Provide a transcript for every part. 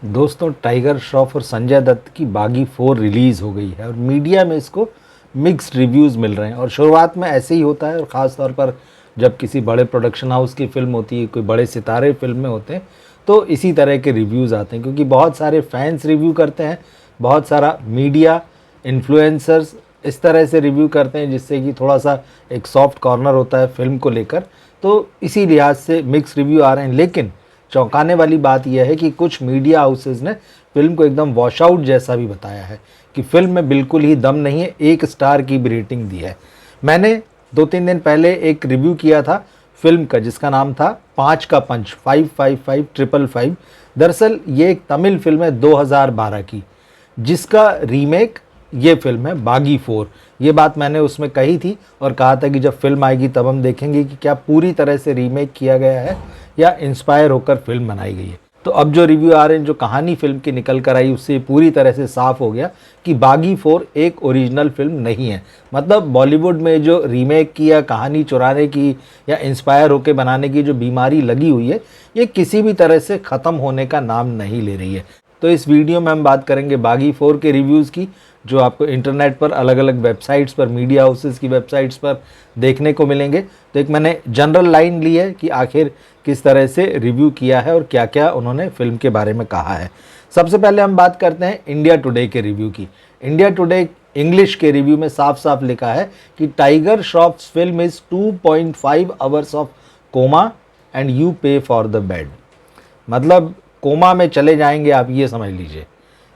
दोस्तों, टाइगर श्रॉफ और संजय दत्त की बागी 4 रिलीज़ हो गई है और मीडिया में इसको मिक्स्ड रिव्यूज़ मिल रहे हैं। और शुरुआत में ऐसे ही होता है, और ख़ास तौर पर जब किसी बड़े प्रोडक्शन हाउस की फ़िल्म होती है, कोई बड़े सितारे फिल्म में होते हैं, तो इसी तरह के रिव्यूज़ आते हैं, क्योंकि बहुत सारे फैंस रिव्यू करते हैं, बहुत सारा मीडिया इन्फ्लुएंसर्स इस तरह से रिव्यू करते हैं, जिससे कि थोड़ा सा एक सॉफ्ट कॉर्नर होता है फिल्म को लेकर। तो इसी लिहाज से मिक्स रिव्यू आ रहे हैं। लेकिन चौंकाने वाली बात यह है कि कुछ मीडिया हाउसेज ने फिल्म को एकदम वॉश आउट जैसा भी बताया है कि फिल्म में बिल्कुल ही दम नहीं है, 1 स्टार की भी रेटिंग दी है। मैंने 2-3 दिन पहले एक रिव्यू किया था फिल्म का, जिसका नाम था 5 का पंच, 55555। दरअसल ये एक तमिल फिल्म है 2012 की, जिसका रीमेक ये फिल्म है बागी 4। ये बात मैंने उसमें कही थी और कहा था कि जब फिल्म आएगी तब हम देखेंगे कि क्या पूरी तरह से रीमेक किया गया है या इंस्पायर होकर फिल्म बनाई गई है। तो अब जो रिव्यू आ रहे हैं, जो कहानी फिल्म की निकल कर आई, उससे पूरी तरह से साफ हो गया कि बागी 4 एक ओरिजिनल फिल्म नहीं है। मतलब बॉलीवुड में जो रीमेक की या कहानी चुराने की या इंस्पायर होकर बनाने की जो बीमारी लगी हुई है, ये किसी भी तरह से ख़त्म होने का नाम नहीं ले रही है। तो इस वीडियो में हम बात करेंगे बागी 4 के रिव्यूज़ की, जो आपको इंटरनेट पर अलग अलग वेबसाइट्स पर, मीडिया हाउसेस की वेबसाइट्स पर देखने को मिलेंगे। तो एक मैंने जनरल लाइन ली है कि आखिर किस तरह से रिव्यू किया है और क्या क्या उन्होंने फिल्म के बारे में कहा है। सबसे पहले हम बात करते हैं इंडिया टुडे के रिव्यू की। इंडिया टुडे इंग्लिश के रिव्यू में साफ साफ लिखा है कि Tiger Shroff's film is 2.5 hours of coma and you pay for the bed. मतलब कोमा में चले जाएंगे आप, ये समझ लीजिए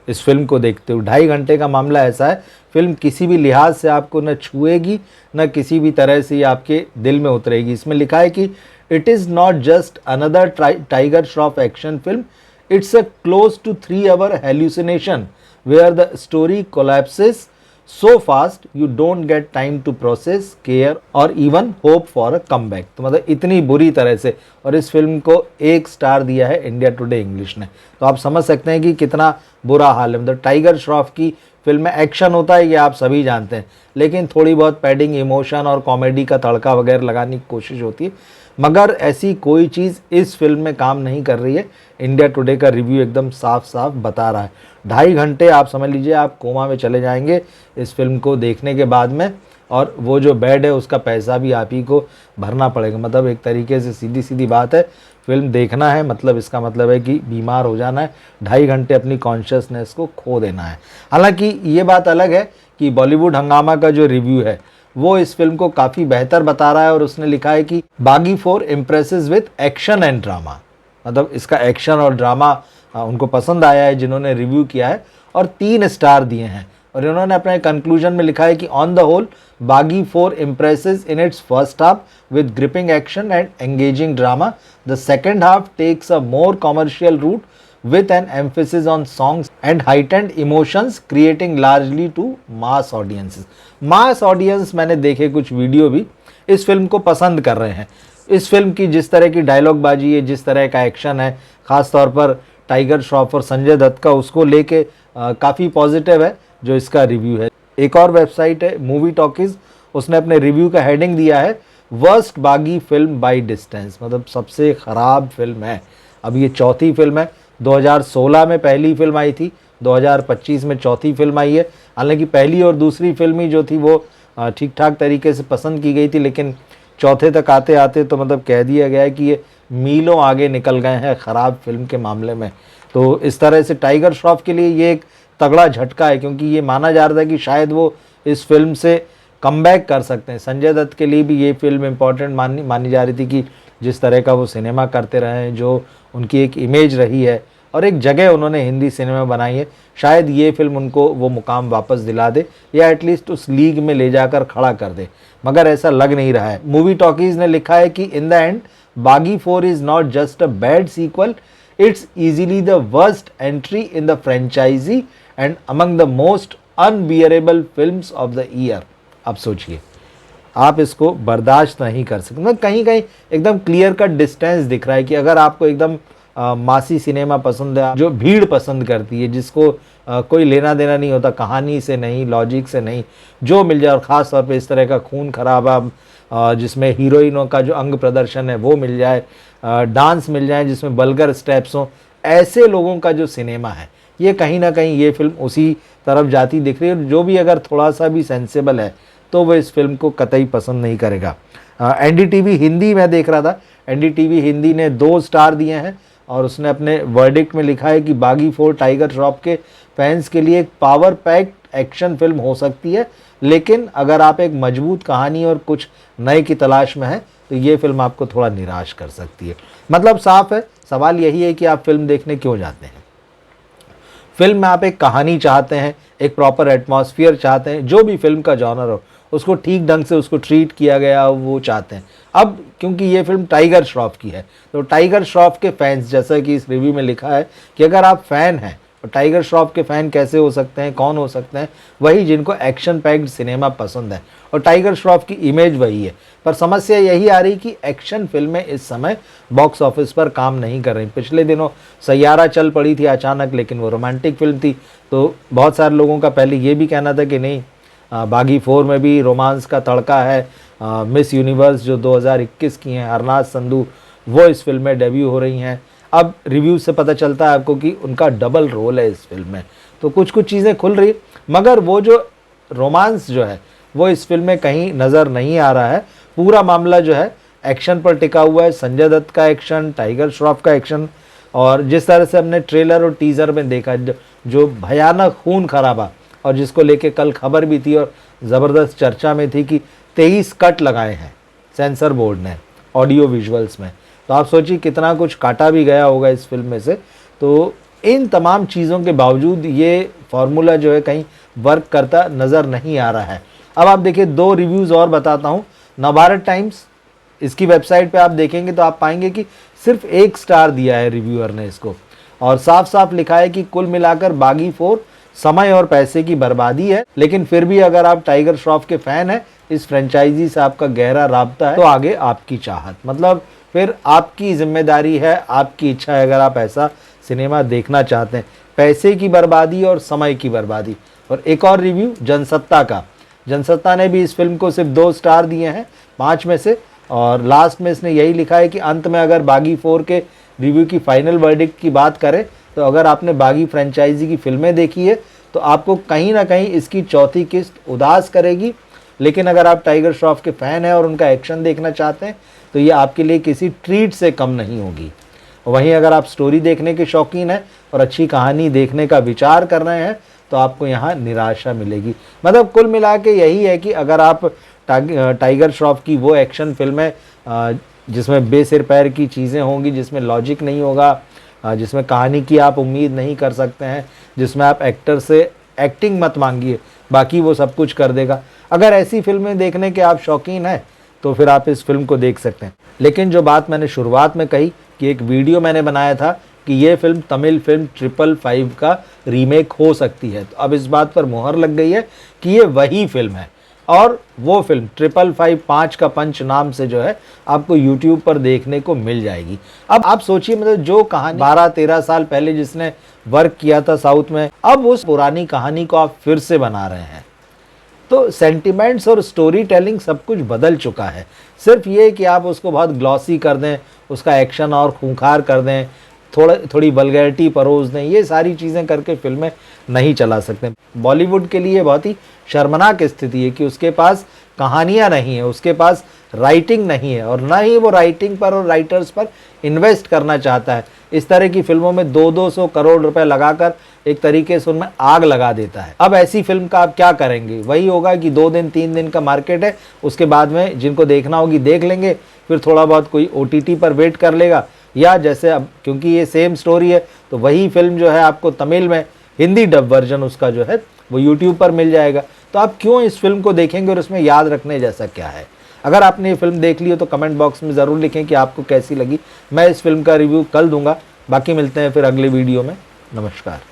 इस फिल्म को देखते हुए। 2.5 घंटे का मामला ऐसा है, फिल्म किसी भी लिहाज से आपको न छुएगी, न किसी भी तरह से ये आपके दिल में उतरेगी। इसमें लिखा है कि it is not just another Tiger Shroff action film, it's a close to 3 hour hallucination where the story collapses so fast you don't get time to process, care or even hope for a comeback। तो मतलब इतनी बुरी तरह से, और इस film को 1 star दिया है इंडिया टुडे इंग्लिश ने। तो आप समझ सकते हैं कि कितना बुरा हाल है। मतलब टाइगर श्रॉफ की फिल्म में एक्शन होता है, ये आप सभी जानते हैं, लेकिन थोड़ी बहुत पैडिंग, इमोशन और कॉमेडी का तड़का वगैरह लगाने की कोशिश होती है, मगर ऐसी कोई चीज़ इस फिल्म में काम नहीं कर रही है। इंडिया टुडे का रिव्यू एकदम साफ साफ बता रहा है। 2.5 घंटे आप समझ लीजिए आप कोमा में चले जाएंगे इस फिल्म को देखने के बाद में, और वो जो बेड है उसका पैसा भी आप ही को भरना पड़ेगा। मतलब एक तरीके से सीधी सीधी बात है, फिल्म देखना है मतलब इसका मतलब है कि बीमार हो जाना है, 2.5 घंटे अपनी कॉन्शियसनेस को खो देना है। हालांकि ये बात अलग है कि बॉलीवुड हंगामा का जो रिव्यू है वो इस फिल्म को काफ़ी बेहतर बता रहा है, और उसने लिखा है कि बागी 4 impresses with action and drama. मतलब इसका एक्शन और ड्रामा उनको पसंद आया है जिन्होंने रिव्यू किया है, और 3 स्टार दिए हैं। और इन्होंने अपने कंक्लूजन में लिखा है कि on the whole Baaghi 4 impresses in its first half with gripping action and engaging drama. The second half takes a more commercial route with an emphasis on songs and heightened emotions creating largely to mass audiences। mass audience मैंने देखे कुछ video भी इस film को पसंद कर रहे हैं। इस फिल्म की जिस तरह की डायलॉग बाजी है, जिस तरह का एक्शन है, ख़ास तौर पर टाइगर श्रॉफ और संजय दत्त का, उसको लेके काफ़ी पॉजिटिव है जो इसका रिव्यू है। एक और वेबसाइट है मूवी टॉकीज़, उसने अपने रिव्यू का हेडिंग दिया है वर्स्ट बागी फिल्म बाई डिस्टेंस। मतलब सबसे ख़राब फिल्म है। अब ये चौथी फिल्म है, 2016 में पहली फिल्म आई थी, 2025 में चौथी फिल्म आई है। हालांकि पहली और दूसरी फिल्म ही जो थी वो ठीक ठाक तरीके से पसंद की गई थी, लेकिन चौथे तक आते आते तो मतलब कह दिया गया है कि ये मीलों आगे निकल गए हैं ख़राब फिल्म के मामले में। तो इस तरह से टाइगर श्रॉफ के लिए ये एक तगड़ा झटका है, क्योंकि ये माना जा रहा था कि शायद वो इस फिल्म से कमबैक कर सकते हैं। संजय दत्त के लिए भी ये फिल्म इम्पॉर्टेंट मानी जा रही थी कि जिस तरह का वो सिनेमा करते रहे हैं, जो उनकी एक इमेज रही है और एक जगह उन्होंने हिंदी सिनेमा बनाई है, शायद ये फिल्म उनको वो मुकाम वापस दिला दे या एटलीस्ट उस लीग में ले जाकर खड़ा कर दे, मगर ऐसा लग नहीं रहा है। मूवी टॉकीज़ ने लिखा है कि in the end Baaghi 4 is not just a bad sequel, it's easily the worst entry in the franchise and among the most unbearable films of the year. अब सोचिए, आप इसको बर्दाश्त नहीं कर सकते। मतलब कहीं कहीं एकदम क्लियर कट डिस्टेंस दिख रहा है कि अगर आपको एकदम मासी सिनेमा पसंद है, जो भीड़ पसंद करती है, जिसको कोई लेना देना नहीं होता कहानी से नहीं, लॉजिक से नहीं, जो मिल जाए, और ख़ास तौर पे इस तरह का खून खराबा जिसमें हीरोइनों का जो अंग प्रदर्शन है वो मिल जाए, डांस मिल जाए जिसमें वल्गर स्टेप्स हों, ऐसे लोगों का जो सिनेमा है ये कहीं ना कहीं ये फिल्म उसी तरफ जाती दिख रही है। जो भी अगर थोड़ा सा भी सेंसेबल है तो वो इस फिल्म को कतई पसंद नहीं करेगा। एनडीटीवी हिंदी मैं देख रहा था, एनडीटीवी हिंदी ने 2 स्टार दिए हैं और उसने अपने वर्डिक्ट में लिखा है कि बागी 4 टाइगर श्रॉफ के फैंस के लिए एक पावर पैक्ड एक्शन फिल्म हो सकती है, लेकिन अगर आप एक मजबूत कहानी और कुछ नए की तलाश में हैं तो ये फिल्म आपको थोड़ा निराश कर सकती है। मतलब साफ है, सवाल यही है कि आप फिल्म देखने क्यों जाते हैं। फिल्म में आप एक कहानी चाहते हैं, एक प्रॉपर एटमॉस्फेयर चाहते हैं, जो भी फिल्म का जॉनर हो उसको ठीक ढंग से उसको ट्रीट किया गया वो चाहते हैं। अब क्योंकि ये फिल्म टाइगर श्रॉफ की है तो टाइगर श्रॉफ के फैंस, जैसा कि इस रिव्यू में लिखा है कि अगर आप फैन हैं तो टाइगर श्रॉफ के फ़ैन कैसे हो सकते हैं, कौन हो सकते हैं, वही जिनको एक्शन पैक्ड सिनेमा पसंद है और टाइगर श्रॉफ की इमेज वही है। पर समस्या यही आ रही कि एक्शन फिल्में इस समय बॉक्स ऑफिस पर काम नहीं कर रही। पिछले दिनों सैयारा चल पड़ी थी अचानक, लेकिन वो रोमांटिक फिल्म थी तो बहुत सारे लोगों का पहले ये भी कहना था कि नहीं, बागी 4 में भी रोमांस का तड़का है। मिस यूनिवर्स जो 2021 की हैं हरनाज संधू, वो इस फिल्म में डेब्यू हो रही हैं। अब रिव्यू से पता चलता है आपको कि उनका डबल रोल है इस फिल्म में, तो कुछ कुछ चीज़ें खुल रही, मगर वो जो रोमांस जो है वो इस फिल्म में कहीं नज़र नहीं आ रहा है। पूरा मामला जो है एक्शन पर टिका हुआ है, संजय दत्त का एक्शन, टाइगर श्रॉफ का एक्शन, और जिस तरह से हमने ट्रेलर और टीज़र में देखा जो भयानक खून खराबा, और जिसको लेके कल खबर भी थी और ज़बरदस्त चर्चा में थी कि 23 कट लगाए हैं सेंसर बोर्ड ने ऑडियो विजुअल्स में। तो आप सोचिए कितना कुछ काटा भी गया होगा इस फिल्म में से। तो इन तमाम चीज़ों के बावजूद ये फार्मूला जो है कहीं वर्क करता नज़र नहीं आ रहा है। अब आप देखिए 2 रिव्यूज़ और बताता हूँ। नवभारत टाइम्स, इसकी वेबसाइट पे आप देखेंगे तो आप पाएंगे कि सिर्फ 1 स्टार दिया है रिव्यूअर ने इसको, और साफ साफ लिखा है कि कुल मिलाकर बागी 4 समय और पैसे की बर्बादी है, लेकिन फिर भी अगर आप टाइगर श्रॉफ के फ़ैन हैं, इस फ्रेंचाइजी से आपका गहरा राब्ता है, तो आगे आपकी चाहत, मतलब फिर आपकी जिम्मेदारी है, आपकी इच्छा है। अगर आप ऐसा सिनेमा देखना चाहते हैं, पैसे की बर्बादी और समय की बर्बादी। और एक और रिव्यू जनसत्ता का, जनसत्ता ने भी इस फिल्म को सिर्फ 2 स्टार दिए हैं 5 में से, और लास्ट में इसने यही लिखा है कि अंत में अगर बागी 4 के रिव्यू की फाइनल वर्डिक्ट की बात करें तो अगर आपने बागी फ्रेंचाइजी की फिल्में देखी है तो आपको कहीं ना कहीं इसकी चौथी किस्त उदास करेगी, लेकिन अगर आप टाइगर श्रॉफ के फ़ैन हैं और उनका एक्शन देखना चाहते हैं तो ये आपके लिए किसी ट्रीट से कम नहीं होगी। वहीं अगर आप स्टोरी देखने के शौकीन हैं और अच्छी कहानी देखने का विचार कर रहे हैं तो आपको यहाँ निराशा मिलेगी। मतलब कुल मिला के यही है कि अगर आप टाइगर श्रॉफ की वो एक्शन फिल्में जिसमें बेसिर पैर की चीज़ें होंगी, जिसमें लॉजिक नहीं होगा, जिसमें कहानी की आप उम्मीद नहीं कर सकते हैं, जिसमें आप एक्टर से एक्टिंग मत मांगिए, बाकी वो सब कुछ कर देगा, अगर ऐसी फिल्में देखने के आप शौकीन हैं तो फिर आप इस फिल्म को देख सकते हैं। लेकिन जो बात मैंने शुरुआत में कही कि एक वीडियो मैंने बनाया था कि ये फिल्म तमिल फिल्म 555 का रीमेक हो सकती है, तो अब इस बात पर मुहर लग गई है कि ये वही फिल्म है, और वो फिल्म 555 का पंच नाम से जो है आपको YouTube पर देखने को मिल जाएगी। अब आप सोचिए, मतलब जो कहानी 12-13 साल पहले जिसने वर्क किया था साउथ में, अब उस पुरानी कहानी को आप फिर से बना रहे हैं, तो सेंटिमेंट्स और स्टोरी टेलिंग सब कुछ बदल चुका है। सिर्फ ये कि आप उसको बहुत ग्लॉसी कर दें, उसका एक्शन और खूंखार कर दें, थोड़ी वल्गैरिटी परोस दें, ये सारी चीज़ें करके फिल्में नहीं चला सकते। बॉलीवुड के लिए बहुत ही शर्मनाक स्थिति है कि उसके पास कहानियाँ नहीं है, उसके पास राइटिंग नहीं है, और ना ही वो राइटिंग पर और राइटर्स पर इन्वेस्ट करना चाहता है। इस तरह की फिल्मों में 200-200 करोड़ रुपए लगाकर एक तरीके से उनमें आग लगा देता है। अब ऐसी फिल्म का आप क्या करेंगे? वही होगा कि 2 दिन 3 दिन का मार्केट है, उसके बाद में जिनको देखना होगी देख लेंगे, फिर थोड़ा बहुत कोई OTT पर वेट कर लेगा, या जैसे अब क्योंकि ये सेम स्टोरी है तो वही फिल्म जो है आपको तमिल में हिंदी डब वर्जन उसका जो है वो YouTube पर मिल जाएगा। तो आप क्यों इस फिल्म को देखेंगे और इसमें याद रखने जैसा क्या है? अगर आपने ये फिल्म देख ली हो तो कमेंट बॉक्स में ज़रूर लिखें कि आपको कैसी लगी। मैं इस फिल्म का रिव्यू कल दूंगा। बाकी मिलते हैं फिर अगले वीडियो में। नमस्कार।